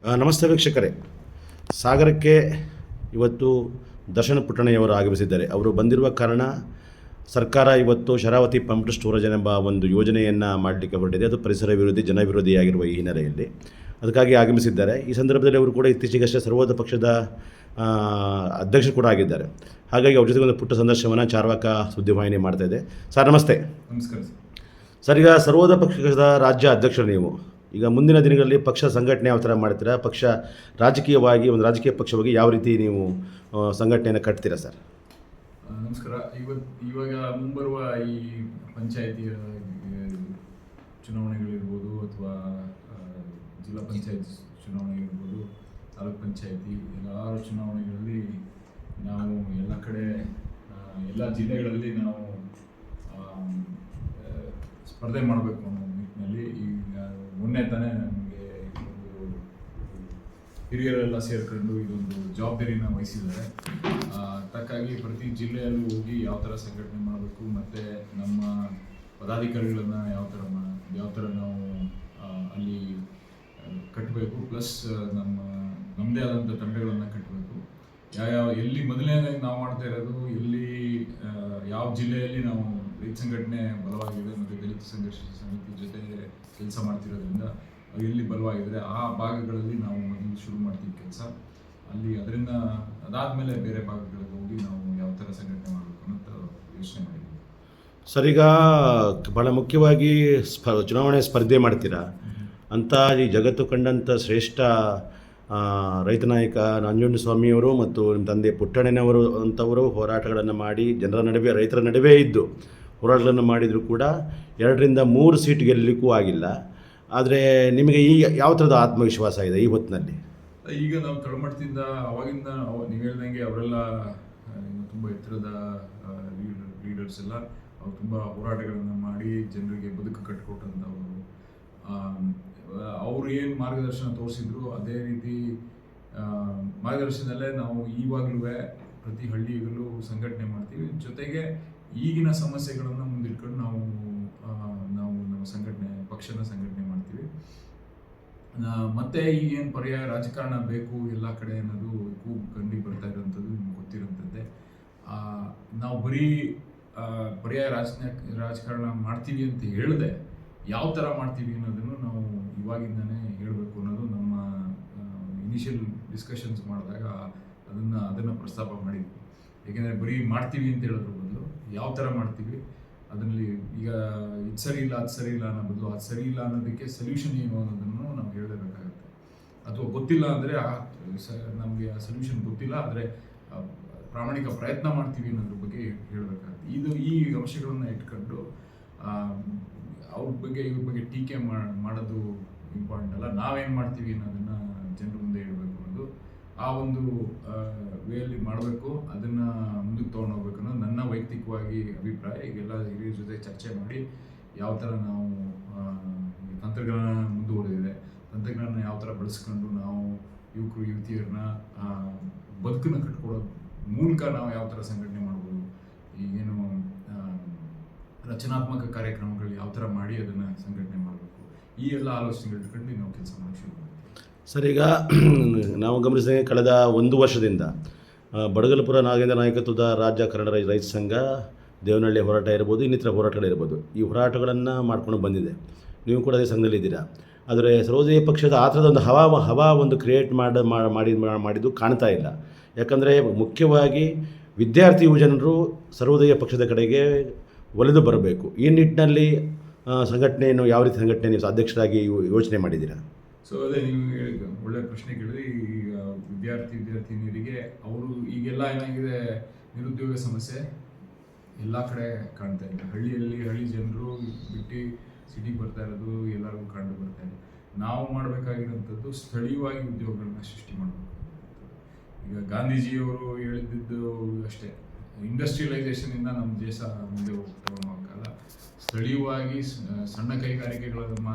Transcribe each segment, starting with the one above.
ನಮಸ್ತೆ ವೀಕ್ಷಕರೇ. ಸಾಗರಕ್ಕೆ ಇವತ್ತು ದರ್ಶನ್ ಪುಟ್ಟಣ್ಣಯ್ಯವರು ಆಗಮಿಸಿದ್ದಾರೆ. ಅವರು ಬಂದಿರುವ ಕಾರಣ ಸರ್ಕಾರ ಇವತ್ತು ಶರಾವತಿ ಪಂಪ್ಡ್ ಸ್ಟೋರೇಜ್ ಎಂಬ ಒಂದು ಯೋಜನೆಯನ್ನು ಮಾಡಲಿಕ್ಕೆ ಹೊರಟಿದೆ. ಅದು ಪರಿಸರ ವಿರೋಧಿ, ಜನ ವಿರೋಧಿಯಾಗಿರುವ ಈ ಹಿನ್ನೆಲೆಯಲ್ಲಿ ಅದಕ್ಕಾಗಿ ಆಗಮಿಸಿದ್ದಾರೆ. ಈ ಸಂದರ್ಭದಲ್ಲಿ ಅವರು ಕೂಡ ಇತ್ತೀಚೆಗಷ್ಟೇ ಸರ್ವೋದಯ ಪಕ್ಷದ ಅಧ್ಯಕ್ಷರು ಕೂಡ ಆಗಿದ್ದಾರೆ. ಹಾಗಾಗಿ ಅವ್ರ ಜೊತೆಗೆ ಒಂದು ಪುಟ್ಟ ಸಂದರ್ಶನವನ್ನು ಚಾರ್ವಾಕ ಸುದ್ದಿವಾಹಿನಿ ಮಾಡ್ತಾಯಿದೆ. ಸರ್ ನಮಸ್ತೆ. ನಮಸ್ಕಾರ ಸರ್, ಈಗ ಸರ್ವೋದಯ ಪಕ್ಷದ ರಾಜ್ಯ ಅಧ್ಯಕ್ಷರು ನೀವು. ಈಗ ಮುಂದಿನ ದಿನಗಳಲ್ಲಿ ಪಕ್ಷ ಸಂಘಟನೆ ಯಾವ ಥರ ಮಾಡ್ತೀರಾ? ಪಕ್ಷ ರಾಜಕೀಯವಾಗಿ ಒಂದು ರಾಜಕೀಯ ಪಕ್ಷವಾಗಿ ಯಾವ ರೀತಿ ನೀವು ಸಂಘಟನೆಯನ್ನು ಕಟ್ತೀರಾ ಸರ್? ನಮಸ್ಕಾರ. ಇವಾಗ ಮುಂಬರುವ ಈ ಪಂಚಾಯಿತಿ ಚುನಾವಣೆಗಳಿರ್ಬೋದು ಅಥವಾ ಜಿಲ್ಲಾ ಪಂಚಾಯತ್ ಚುನಾವಣೆ ಇರ್ಬೋದು, ತಾಲೂಕ್ ಪಂಚಾಯಿತಿ ಎಲ್ಲಾರು ಚುನಾವಣೆಗಳಲ್ಲಿ ನಾವು ಎಲ್ಲ ಕಡೆ ಎಲ್ಲ ಜಿಲ್ಲೆಗಳಲ್ಲಿ ನಾವು ಸ್ಪರ್ಧೆ ಮಾಡಬೇಕು ಅನ್ನೋ ನಿಟ್ಟಿನಲ್ಲಿ ಈಗ ಮೊನ್ನೆ ತಾನೇ ನಮಗೆ ಒಂದು ಹಿರಿಯರೆಲ್ಲ ಸೇರ್ಕೊಂಡು ಇದೊಂದು ಜವಾಬ್ದಾರಿನ ವಹಿಸಿದ್ದಾರೆ. ಅದಕ್ಕಾಗಿ ಪ್ರತಿ ಜಿಲ್ಲೆಯಲ್ಲೂ ಹೋಗಿ ಯಾವ ಥರ ಸಂಘಟನೆ ಮಾಡಬೇಕು ಮತ್ತು ನಮ್ಮ ಪದಾಧಿಕಾರಿಗಳನ್ನು ಯಾವ ಥರ ನಾವು ಅಲ್ಲಿ ಕಟ್ಟಬೇಕು, ಪ್ಲಸ್ ನಮ್ಮದೇ ಆದಂಥ ತಂಡಗಳನ್ನು ಕಟ್ಟಬೇಕು. ಎಲ್ಲಿ ಮೊದಲನೇದಾಗಿ ನಾವು ಮಾಡ್ತಾ ಇರೋದು, ಎಲ್ಲಿ ಯಾವ ಜಿಲ್ಲೆಯಲ್ಲಿ ನಾವು ರೈತ ಸಂಘಟನೆ ಬಲವಾಗಿದೆ ಮತ್ತು ದಲಿತ ಸಂಘರ್ಷ ಸಮಿತಿ ಜೊತೆ ಕೆಲಸ ಮಾಡ್ತಿರೋದ್ರಿಂದ ಎಲ್ಲಿ ಬಲವಾಗಿದ್ದಾರೆ ಆ ಭಾಗಗಳಲ್ಲಿ ನಾವು ಮೊದಲು ಶುರು ಮಾಡ್ತೀವಿ ಕೆಲಸ. ಅದರಿಂದ ಅದಾದಮೇಲೆ ಬೇರೆ ಭಾಗಗಳಿಗೆ ಹೋಗಿ ನಾವು ಯಾವ ಥರ ಸಂಘಟನೆ ಮಾಡಬೇಕು ಅಂತ ಯೋಚನೆ ಮಾಡಿದ್ದೀವಿ. ಸರ್, ಈಗ ಭಾಳ ಮುಖ್ಯವಾಗಿ ಚುನಾವಣೆ ಸ್ಪರ್ಧೆ ಮಾಡ್ತೀರಾ ಅಂತ ಈ ಜಗತ್ತು ಕಂಡಂಥ ಶ್ರೇಷ್ಠ ರೈತ ನಾಯಕ ನಂಜುಂಡಸ್ವಾಮಿಯವರು ಮತ್ತು ನಿಮ್ಮ ತಂದೆ ಪುಟ್ಟಣ್ಣನವರು ಅಂಥವರು ಹೋರಾಟಗಳನ್ನು ಮಾಡಿ ಜನರ ನಡುವೆ, ರೈತರ ನಡುವೆ ಇದ್ದು ಹೋರಾಟಗಳನ್ನು ಮಾಡಿದರೂ ಕೂಡ 2-3 ಸೀಟ್ ಗೆಲ್ಲಲಿಕ್ಕೂ ಆಗಿಲ್ಲ. ಆದರೆ ನಿಮಗೆ ಈ ಯಾವ ಥರದ ಆತ್ಮವಿಶ್ವಾಸ ಇದೆ ಈ ಹೊತ್ತಿನಲ್ಲಿ? ಈಗ ನಾವು ತಳಮಟ್ಟದಿಂದ ಅವಾಗಿಂದ ನೀವು ಹೇಳ್ದಂಗೆ ಅವರೆಲ್ಲ ತುಂಬ ಎತ್ತರದ ಲೀಡರ್ಸ್ ಎಲ್ಲ ಅವ್ರು ತುಂಬ ಹೋರಾಟಗಳನ್ನು ಮಾಡಿ ಜನರಿಗೆ ಬದುಕು ಕಟ್ಟಿಕೊಟ್ಟಂಥವರು. ಅವರು ಏನು ಮಾರ್ಗದರ್ಶನ ತೋರಿಸಿದ್ರು ಅದೇ ರೀತಿ ಮಾರ್ಗದರ್ಶನದಲ್ಲೇ ನಾವು ಈವಾಗಲೂ ಪ್ರತಿ ಹಳ್ಳಿಗಳಲ್ಲೂ ಸಂಘಟನೆ ಮಾಡ್ತೀವಿ. ಜೊತೆಗೆ ಈಗಿನ ಸಮಸ್ಯೆಗಳನ್ನು ಮುಂದಿಟ್ಕೊಂಡು ನಾವು ನಮ್ಮ ಪಕ್ಷನ ಸಂಘಟನೆ ಮಾಡ್ತೀವಿ. ಮತ್ತೆ ಈಗೇನು ಪರ್ಯಾಯ ರಾಜಕಾರಣ ಬೇಕು ಎಲ್ಲ ಕಡೆ ಅನ್ನೋದು ಕೂಗು ಕಂಡು ಬರ್ತಾ ಇರೋಂಥದ್ದು ನಿಮ್ಗೆ ಗೊತ್ತಿರೋಂಥದ್ದೇ. ನಾವು ಬರೀ ಪರ್ಯಾಯ ರಾಜಕಾರಣ ಮಾಡ್ತೀವಿ ಅಂತ ಹೇಳಿದೆ, ಯಾವ ಥರ ಮಾಡ್ತೀವಿ ಅನ್ನೋದನ್ನು ನಾವು ಇವಾಗಿಂದನೇ ಹೇಳಬೇಕು ಅನ್ನೋದು ನಮ್ಮ ಇನಿಷಿಯಲ್ ಡಿಸ್ಕಷನ್ಸ್ ಮಾಡಿದಾಗ ಅದನ್ನು ಪ್ರಸ್ತಾಪ ಮಾಡಿದ್ವಿ. ಏಕೆಂದರೆ ಬರೀ ಮಾಡ್ತೀವಿ ಅಂತ ಹೇಳೋದ್ರ ಬದಲು ಯಾವ ಥರ ಮಾಡ್ತೀವಿ, ಅದರಲ್ಲಿ ಈಗ ಇದು ಸರಿ ಇಲ್ಲ ಅದು ಸರಿ ಇಲ್ಲ ಅನ್ನೋ ಬದಲು ಅದು ಸರಿ ಇಲ್ಲ ಅನ್ನೋದಕ್ಕೆ ಸೊಲ್ಯೂಷನ್ ಏನು ಅನ್ನೋದನ್ನು ನಾವು ಹೇಳಲೇಬೇಕಾಗುತ್ತೆ. ಅಥವಾ ಗೊತ್ತಿಲ್ಲ ಅಂದರೆ ನಮಗೆ ಆ ಸೊಲ್ಯೂಷನ್ ಗೊತ್ತಿಲ್ಲ, ಆದರೆ ಪ್ರಾಮಾಣಿಕ ಪ್ರಯತ್ನ ಮಾಡ್ತೀವಿ ಅನ್ನೋದ್ರ ಬಗ್ಗೆ ಹೇಳಬೇಕಾಗುತ್ತೆ. ಈ ಅಂಶಗಳನ್ನು ಇಟ್ಕೊಂಡು ಇವ್ರ ಬಗ್ಗೆ ಟೀಕೆ ಮಾಡೋದು ಇಂಪಾರ್ಟೆಂಟ್ ಅಲ್ಲ. ನಾವೇನು ಮಾಡ್ತೀವಿ ಅನ್ನೋದನ್ನು ಜನರ ಮುಂದೆ ಹೇಳಬೇಕು ಅನ್ನೋದು, ಆ ಒಂದು ವೇಯಲ್ಲಿ ಮಾಡಬೇಕು, ಅದನ್ನು ಮುಂದಕ್ಕೆ ತೊಗೊಂಡು ಹೋಗ್ಬೇಕು ಅನ್ನೋದು ನನ್ನ ವೈಯಕ್ತಿಕವಾಗಿ ಅಭಿಪ್ರಾಯ. ಈಗೆಲ್ಲ ಹಿರಿಯರ ಜೊತೆ ಚರ್ಚೆ ಮಾಡಿ ಯಾವ ಥರ ನಾವು ತಂತ್ರಜ್ಞಾನ ಮುಂದುವರೆದಿದೆ, ತಂತ್ರಜ್ಞಾನ ಯಾವ ಥರ ಬಳಸ್ಕೊಂಡು ನಾವು ಯುವಕರು ಯುವತಿಯರನ್ನ ಬದುಕನ್ನು ಕಟ್ಕೊಡೋ ಮೂಲಕ ನಾವು ಯಾವ ಥರ ಸಂಘಟನೆ ಮಾಡ್ಬೋದು, ಈಗೇನು ರಚನಾತ್ಮಕ ಕಾರ್ಯಕ್ರಮಗಳು ಯಾವ ಥರ ಮಾಡಿ ಅದನ್ನು ಸಂಘಟನೆ ಮಾಡಬೇಕು, ಈ ಎಲ್ಲ ಆಲೋಚನೆಗಳು ಇಟ್ಕೊಂಡು ನಾವು ಕೆಲಸ ಮಾಡೋಕ್ಕೆ ಶುರು ಮಾಡ್ತೀವಿ. ಸರ್, ಈಗ ನಾವು ಗಮನಿಸಿದಂಗೆ ಕಳೆದ 1 ವರ್ಷದಿಂದ ಬಡಗಲಪುರ ನಾಗೇಂದ್ರ ನಾಯಕತ್ವದ ರಾಜ್ಯ ಕನ್ನಡ ರೈತ ಸಂಘ, ದೇವನಹಳ್ಳಿ ಹೋರಾಟ ಇರ್ಬೋದು, ಇನ್ನಿತರ ಹೋರಾಟಗಳಿರ್ಬೋದು, ಈ ಹೋರಾಟಗಳನ್ನು ಮಾಡ್ಕೊಂಡು ಬಂದಿದೆ. ನೀವು ಕೂಡ ಅದೇ ಸಂಘದಲ್ಲಿದ್ದೀರಾ. ಆದರೆ ಸರ್ವೋದಯ ಪಕ್ಷದ ಆ ಥರದ ಒಂದು ಹವಾ ಒಂದು ಕ್ರಿಯೇಟ್ ಮಾಡಿದ್ದು ಕಾಣ್ತಾ ಇಲ್ಲ. ಯಾಕಂದರೆ ಮುಖ್ಯವಾಗಿ ವಿದ್ಯಾರ್ಥಿ ಯುವಜನರು ಸರ್ವೋದಯ ಪಕ್ಷದ ಕಡೆಗೆ ಒಲಿದು ಬರಬೇಕು. ಈ ನಿಟ್ಟಿನಲ್ಲಿ ಸಂಘಟನೆಯನ್ನು ಯಾವ ರೀತಿ ಸಂಘಟನೆ ನೀವು ಅಧ್ಯಕ್ಷರಾಗಿ ಯೋಚನೆ ಮಾಡಿದ್ದೀರಾ? ಸೊ ಅದೇ ನೀವು ಒಳ್ಳೆ ಪ್ರಶ್ನೆ ಕೇಳಿದ್ರೆ, ಈಗ ವಿದ್ಯಾರ್ಥಿನಿಯರಿಗೆ ಅವರು ಈಗೆಲ್ಲ ಏನಾಗಿದೆ, ನಿರುದ್ಯೋಗ ಸಮಸ್ಯೆ ಎಲ್ಲ ಕಡೆ ಕಾಣ್ತಾ ಇದೆ. ಹಳ್ಳಿ ಜನರು ಬಿಟ್ಟು ಸಿಟಿಗೆ ಬರ್ತಾ ಇರೋದು ಎಲ್ಲರಿಗೂ ಕಂಡು ಬರ್ತಾ ಇದೆ. ನಾವು ಮಾಡಬೇಕಾಗಿರೋಂಥದ್ದು ಸ್ಥಳೀಯವಾಗಿ ಉದ್ಯೋಗಗಳನ್ನ ಸೃಷ್ಟಿ ಮಾಡಬೇಕು. ಈಗ ಗಾಂಧೀಜಿಯವರು ಹೇಳಿದ್ದು ಅಷ್ಟೇ, ಇಂಡಸ್ಟ್ರಿಯಲೈಸೇಷನಿಂದ ನಮ್ಮ ದೇಶ ಮುಂದೆ ಹೋಗೋಕ್ಕಾಗಲ್ಲ. ಸ್ಥಳೀಯವಾಗಿ ಸಣ್ಣ ಕೈಗಾರಿಕೆಗಳ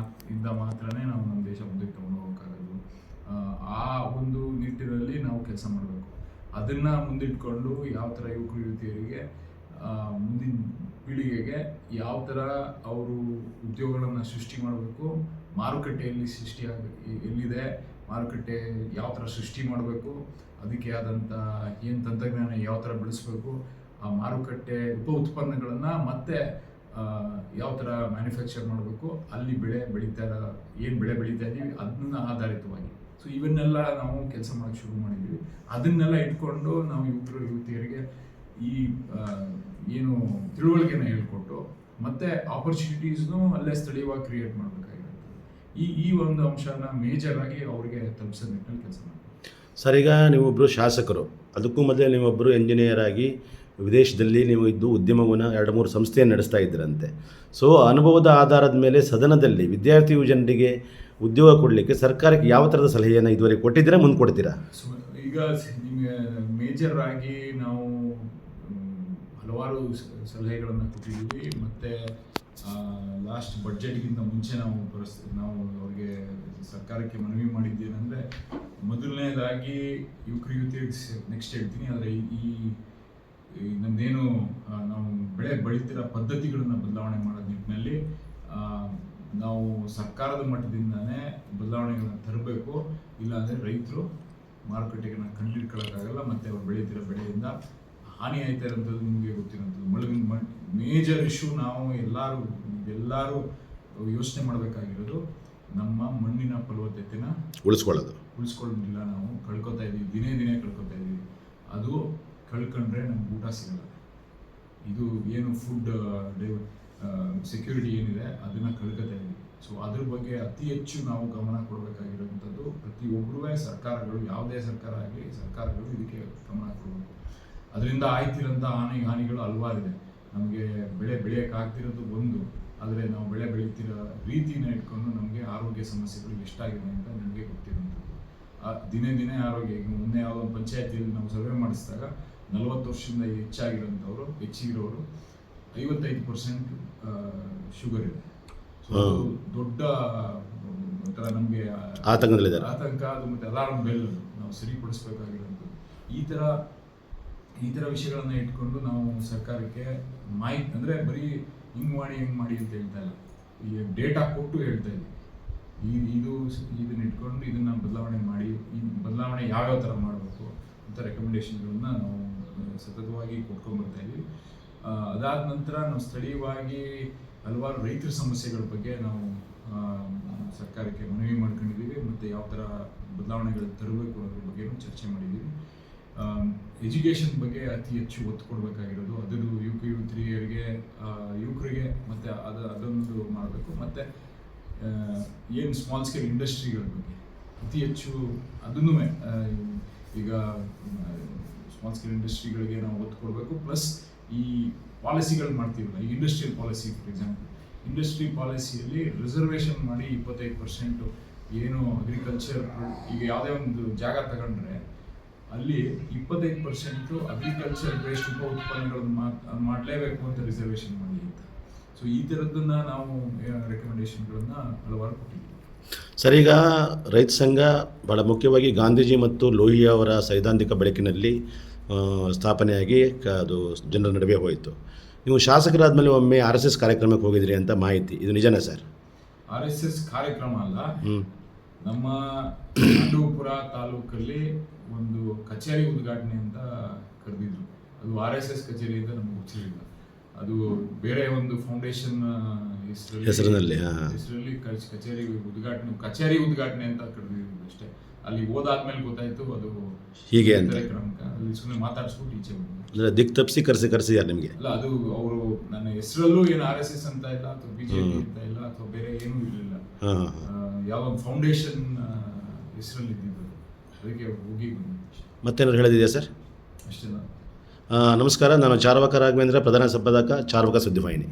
ಇಂದ ಮಾತ್ರನೇ ನಾವು ನಮ್ಮ ದೇಶ ಮುಂದೆ ತಗೊಂಡು ಹೋಗೋಕ್ಕಾಗೋದು. ಆ ಒಂದು ನಿಟ್ಟಿನಲ್ಲಿ ನಾವು ಕೆಲಸ ಮಾಡಬೇಕು. ಅದನ್ನು ಮುಂದಿಟ್ಕೊಂಡು ಯಾವ ಥರ ಯುವಕರು ಯುವತಿಯರಿಗೆ ಮುಂದಿನ ಪೀಳಿಗೆಗೆ ಯಾವ ಥರ ಅವರು ಉದ್ಯೋಗಗಳನ್ನು ಸೃಷ್ಟಿ ಮಾಡಬೇಕು, ಮಾರುಕಟ್ಟೆಯಲ್ಲಿ ಎಲ್ಲಿದೆ, ಮಾರುಕಟ್ಟೆ ಯಾವ ಥರ ಸೃಷ್ಟಿ ಮಾಡಬೇಕು, ಅದಕ್ಕೆ ಆದಂಥ ಏನು ತಂತ್ರಜ್ಞಾನ ಯಾವ ಥರ ಬೆಳೆಸಬೇಕು, ಆ ಮಾರುಕಟ್ಟೆ ಉತ್ಪನ್ನಗಳನ್ನು ಮತ್ತೆ ಯಾವ ಥರ ಮ್ಯಾನುಫ್ಯಾಕ್ಚರ್ ಮಾಡಬೇಕು, ಅಲ್ಲಿ ಬೆಳೆ ಬೆಳೀತಾ ಇದ್ದೀವಿ ಅದನ್ನ ಆಧಾರಿತವಾಗಿ. ಸೊ ಇವನ್ನೆಲ್ಲ ನಾವು ಕೆಲಸ ಮಾಡೋಕ್ಕೆ ಶುರು ಮಾಡಿದ್ದೀವಿ. ಅದನ್ನೆಲ್ಲ ಇಟ್ಕೊಂಡು ನಾವು ಯುವತಿಯರಿಗೆ ಈ ಏನು ತಿಳುವಳಿಕೆನ ಹೇಳ್ಕೊಟ್ಟು ಮತ್ತೆ ಆಪರ್ಚುನಿಟೀಸ್ನು ಅಲ್ಲೇ ಸ್ಥಳೀಯವಾಗಿ ಕ್ರಿಯೇಟ್ ಮಾಡಬೇಕಾಗಿರುತ್ತೆ. ಈ ಒಂದು ಅಂಶನ ಮೇಜರ್ ಆಗಿ ಅವರಿಗೆ ತಲುಪಿಸೋ ನಿಟ್ಟಿನಲ್ಲಿ ಕೆಲಸ ಮಾಡ್ತೀವಿ. ಸರ್, ಈಗ ನೀವೊಬ್ಬರು ಶಾಸಕರು, ಅದಕ್ಕೂ ಮೊದಲೇ ನೀವೊಬ್ಬರು ಎಂಜಿನಿಯರ್ ಆಗಿ ವಿದೇಶದಲ್ಲಿ ನೀವು ಇದ್ದು ಉದ್ಯಮವನ್ನು 2-3 ಸಂಸ್ಥೆಯನ್ನು ನಡೆಸ್ತಾ ಇದ್ದೀರಂತೆ. ಸೊ ಅನುಭವದ ಆಧಾರದ ಮೇಲೆ ಸದನದಲ್ಲಿ ವಿದ್ಯಾರ್ಥಿ ಯುವಜನರಿಗೆ ಉದ್ಯೋಗ ಕೊಡಲಿಕ್ಕೆ ಸರ್ಕಾರಕ್ಕೆ ಯಾವ ಥರದ ಸಲಹೆಯನ್ನು ಇದುವರೆಗೆ ಕೊಟ್ಟಿದ್ದೀರಾ, ಮುಂದೆ ಕೊಡ್ತೀರಾ? ಸೊ ಈಗ ನಿಮಗೆ ಮೇಜರ್ ಆಗಿ ನಾವು ಹಲವಾರು ಸಲಹೆಗಳನ್ನು ಕೊಟ್ಟಿದ್ದೀವಿ. ಮತ್ತು ಲಾಸ್ಟ್ ಬಡ್ಜೆಟ್ಗಿಂತ ಮುಂಚೆ ನಾವು ಅವ್ರಿಗೆ ಸರ್ಕಾರಕ್ಕೆ ಮನವಿ ಮಾಡಿದ್ದೇನೆಂದರೆ, ಮೊದಲನೇದಾಗಿ ಯುವತಿಯರಿಗೆ ನೆಕ್ಸ್ಟ್ ಹೇಳ್ತೀನಿ, ಆದರೆ ಈ ನಮ್ಮದೇನು ನಾವು ಬೆಳೆ ಬೆಳೀತಿರೋ ಪದ್ಧತಿಗಳನ್ನು ಬದಲಾವಣೆ ಮಾಡೋ ನಿಟ್ಟಿನಲ್ಲಿ ನಾವು ಸರ್ಕಾರದ ಮಟ್ಟದಿಂದನೇ ಬದಲಾವಣೆಗಳನ್ನ ತರಬೇಕು. ಇಲ್ಲಾಂದರೆ ರೈತರು ಮಾರುಕಟ್ಟೆಗೆ ಕಂಡಿಡ್ಕೊಳ್ಳೋಕ್ಕಾಗಲ್ಲ. ಮತ್ತು ಅವ್ರು ಬೆಳೀತಿರೋ ಬೆಳೆಯಿಂದ ಹಾನಿ ಆಯ್ತಾ ಇರೋಂಥದ್ದು ನಿಮಗೆ ಗೊತ್ತಿರೋಂಥದ್ದು ಮೇಜರ್ ಇಶ್ಯೂ. ನಾವು ಎಲ್ಲರೂ ಯೋಚನೆ ಮಾಡಬೇಕಾಗಿರೋದು ನಮ್ಮ ಮಣ್ಣಿನ ಫಲವತ್ತತೆನ ಉಳಿಸ್ಕೊಳ್ಳೋದಿಲ್ಲ, ನಾವು ಕಳ್ಕೊತಾ ಇದ್ದೀವಿ, ದಿನೇ ಕಳ್ಕೊತಾ ಇದ್ದೀವಿ. ಅದು ಕಳ್ಕೊಂಡ್ರೆ ನಮ್ಗೆ ಊಟ ಸಿಗಲ್ಲ. ಇದು ಏನು ಫುಡ್ ಸೆಕ್ಯೂರಿಟಿ ಏನಿದೆ ಅದನ್ನು ಕಳ್ಕೊತಾ ಇದ್ದೀವಿ. ಸೊ ಅದ್ರ ಬಗ್ಗೆ ಅತಿ ಹೆಚ್ಚು ನಾವು ಗಮನ ಕೊಡಬೇಕಾಗಿರೋಂಥದ್ದು ಪ್ರತಿಯೊಬ್ಬರೂ ಸರ್ಕಾರಗಳು, ಯಾವುದೇ ಸರ್ಕಾರ ಆಗಲಿ ಸರ್ಕಾರಗಳು ಇದಕ್ಕೆ ಗಮನ ಕೊಡಬೇಕು. ಅದರಿಂದ ಆಯ್ತಿರೋಂಥ ಹಾನಿಗಳು ಹಲವಾರಿದೆ. ನಮಗೆ ಬೆಳೆ ಬೆಳೆಯೋಕ್ಕಾಗ್ತಿರೋದು ಒಂದು, ಆದರೆ ನಾವು ಬೆಳೆ ಬೆಳೀತಿರೋ ರೀತಿನ ಇಟ್ಕೊಂಡು ನಮಗೆ ಆರೋಗ್ಯ ಸಮಸ್ಯೆಗಳು ಎಷ್ಟಾಗಿದೆ ಅಂತ ನಮಗೆ ಗೊತ್ತಿರೋಂಥದ್ದು. ದಿನೇ ಆರೋಗ್ಯ, ಈಗ ಮೊನ್ನೆ ಯಾವುದೋ ಒಂದು ಪಂಚಾಯತಿಯಲ್ಲಿ ನಾವು ಸರ್ವೆ ಮಾಡಿಸಿದಾಗ 40 ವರ್ಷದಿಂದ ಹೆಚ್ಚಿಗಿರೋರು 55% ಶುಗರ್ ಇದೆ. ಸೊ ದೊಡ್ಡ ಒಂಥರ ನಮಗೆ ಆತಂಕ, ಅದು ಮತ್ತು ಅಲಾರ್ಮ್ ಬೆಲ್ ನಾವು ಸರಿಪಡಿಸ್ಬೇಕಾಗಿರೋಂಥದ್ದು. ಈ ಥರ ವಿಷಯಗಳನ್ನ ಇಟ್ಕೊಂಡು ನಾವು ಸರ್ಕಾರಕ್ಕೆ ಮಾಹಿತಿ, ಅಂದರೆ ಬರೀ ಹಿಂಗೆ ಮಾಡಿ ಅಂತ ಹೇಳ್ತಾ ಇಲ್ಲ, ಈ ಡೇಟಾ ಕೊಟ್ಟು ಹೇಳ್ತಾ ಇದ್ದೀವಿ. ಇದನ್ನ ಇಟ್ಕೊಂಡು ಇದನ್ನು ಬದಲಾವಣೆ ಮಾಡಿ, ಈ ಬದಲಾವಣೆ ಯಾವ್ಯಾವ ಥರ ಮಾಡಬೇಕು ಅಂತ ರೆಕಮೆಂಡೇಶನ್ಗಳನ್ನ ನಾವು ಸತತವಾಗಿ ಕೊಟ್ಕೊಂಡ್ಬರ್ತಾ ಇದ್ದೀವಿ. ಅದಾದ ನಂತರ ನಾವು ಸ್ಥಳೀಯವಾಗಿ ಹಲವಾರು ರೈತರ ಸಮಸ್ಯೆಗಳ ಬಗ್ಗೆ ನಾವು ಸರ್ಕಾರಕ್ಕೆ ಮನವಿ ಮಾಡ್ಕೊಂಡಿದ್ದೀವಿ. ಮತ್ತು ಯಾವ ಥರ ಬದಲಾವಣೆಗಳು ತರಬೇಕು ಅನ್ನೋದ್ರ ಬಗ್ಗೆನೂ ಚರ್ಚೆ ಮಾಡಿದ್ದೀವಿ. ಎಜುಕೇಷನ್ ಬಗ್ಗೆ ಅತಿ ಹೆಚ್ಚು ಒತ್ತು ಕೊಡಬೇಕಾಗಿರೋದು, ಅದನ್ನು ಯುವಕರಿಗೆ ಮತ್ತು ಅದೊಂದು ಮಾಡಬೇಕು. ಮತ್ತು ಏನು ಸ್ಮಾಲ್ ಸ್ಕೇಲ್ ಇಂಡಸ್ಟ್ರಿಗಳ ಬಗ್ಗೆ ಅತಿ ಹೆಚ್ಚು ಅದನ್ನೂ ಈಗ ಸ್ಮಾಲ್ ಸ್ಕೇಲ್ ಇಂಡಸ್ಟ್ರಿಗಳಿಗೆ ನಾವು ಒತ್ತು ಕೊಡಬೇಕು. ಪ್ಲಸ್ ಈ ಪಾಲಿಸಿಗಳು ಮಾಡ್ತೀವಲ್ಲ, ಈ industrial policy, for example industry ಪಾಲಿಸಿಯಲ್ಲಿ ರಿಸರ್ವೇಷನ್ ಮಾಡಿ 25% ಏನು ಅಗ್ರಿಕಲ್ಚರ್, ಈಗ ಯಾವುದೇ ಒಂದು ಜಾಗ ತಗೊಂಡ್ರೆ ಅಲ್ಲಿ 25% ಅಗ್ರಿಕಲ್ಚರ್ ಬೇಸ್ಡ್ ಉತ್ಪನ್ನಗಳನ್ನು ಮಾಡಲೇಬೇಕು ಅಂತ ರಿಸರ್ವೇಷನ್ ಮಾಡಿ ಅಂತ. ಸೊ ಈ ಥರದ್ದನ್ನು ನಾವು ರೆಕಮೆಂಡೇಶನ್ಗಳನ್ನು ಹಲವಾರು ಕೊಟ್ಟಿದ್ದೀವಿ. ಸರ್, ಈಗ ರೈತ ಸಂಘ ಭಾಳ ಮುಖ್ಯವಾಗಿ ಗಾಂಧೀಜಿ ಮತ್ತು ಲೋಹಿಯಾ ಅವರ ಸೈದ್ಧಾಂತಿಕ ಬೆಳಕಿನಲ್ಲಿ ಸ್ಥಾಪನೆಯಾಗಿ ಅದು ಜನರ ನಡುವೆ ಹೋಯಿತು. ನೀವು ಶಾಸಕರಾದ ಮೇಲೆ ಒಮ್ಮೆ RSS ಕಾರ್ಯಕ್ರಮಕ್ಕೆ ಹೋಗಿದ್ರಿ ಅಂತ ಮಾಹಿತಿ, ಇದು ನಿಜನೇ ಸರ್? RSS ಕಾರ್ಯಕ್ರಮ ಅಲ್ಲ, ನಮ್ಮ ಪಾಂಡವಪುರ ತಾಲೂಕಲ್ಲಿ ಒಂದು ಕಚೇರಿ ಉದ್ಘಾಟನೆ ಅಂತ ಕರೆದಿದ್ರು. ಅದು RSS ಕಚೇರಿ ಅಂತ ನಮ್ಗೆ ಗೊತ್ತಿರಲಿಲ್ಲ. ಅದು ಬೇರೆ ಒಂದು ಫೌಂಡೇಶನ್ ಹೆಸರಿನಲ್ಲಿ ಕಚೇರಿ ಉದ್ಘಾಟನೆ ಅಂತ ಕರೆದಿದ್ರು ಅಷ್ಟೇ. ಅಲ್ಲಿ ಹೋದಾದ್ಮೇಲೆ ಗೊತ್ತಾಯ್ತು ಅದು ಹೀಗೆ ಅಂತ. ಅಲ್ಲಿ ಸುಮ್ಮನೆ ಮಾತಾಡಿಸ್ಬಿಟ್ಟು ಈಚೆ ಬಂದು ದಿಕ್ ತಪ್ಪಿಸಿ ಕರೆಸಿದ್ದಾರೆ ನಿಮಗೆ? ಅಲ್ಲ, ಅದು ಅವರು ನನ್ನ ಹೆಸರಲ್ಲೂ ಏನು RSS ಅಂತ ಇಲ್ಲ, ಅಥವಾ BJP ಅಂತ ಇಲ್ಲ, ಅಥವಾ ಬೇರೆ ಏನೂ ಇರಲಿಲ್ಲ. ಯಾವ ಫೌಂಡೇಶನ್ ಹೆಸರಲ್ಲಿ ಇದ್ದಿದ್ದು, ಅದಕ್ಕೆ ಹೋಗಿ ಮತ್ತೇನಾದ್ರು ಹೇಳೋದಿದೆಯಾ ಸರ್? ಅಷ್ಟೇ. ನಮಸ್ಕಾರ, ನಾನು ಚಾರ್ವಾಕ ರಾಘವೇಂದ್ರ, ಪ್ರಧಾನ ಸಂಪಾದಕ, ಚಾರ್ವಾಕ ಸುದ್ದಿವಾಹಿನಿ.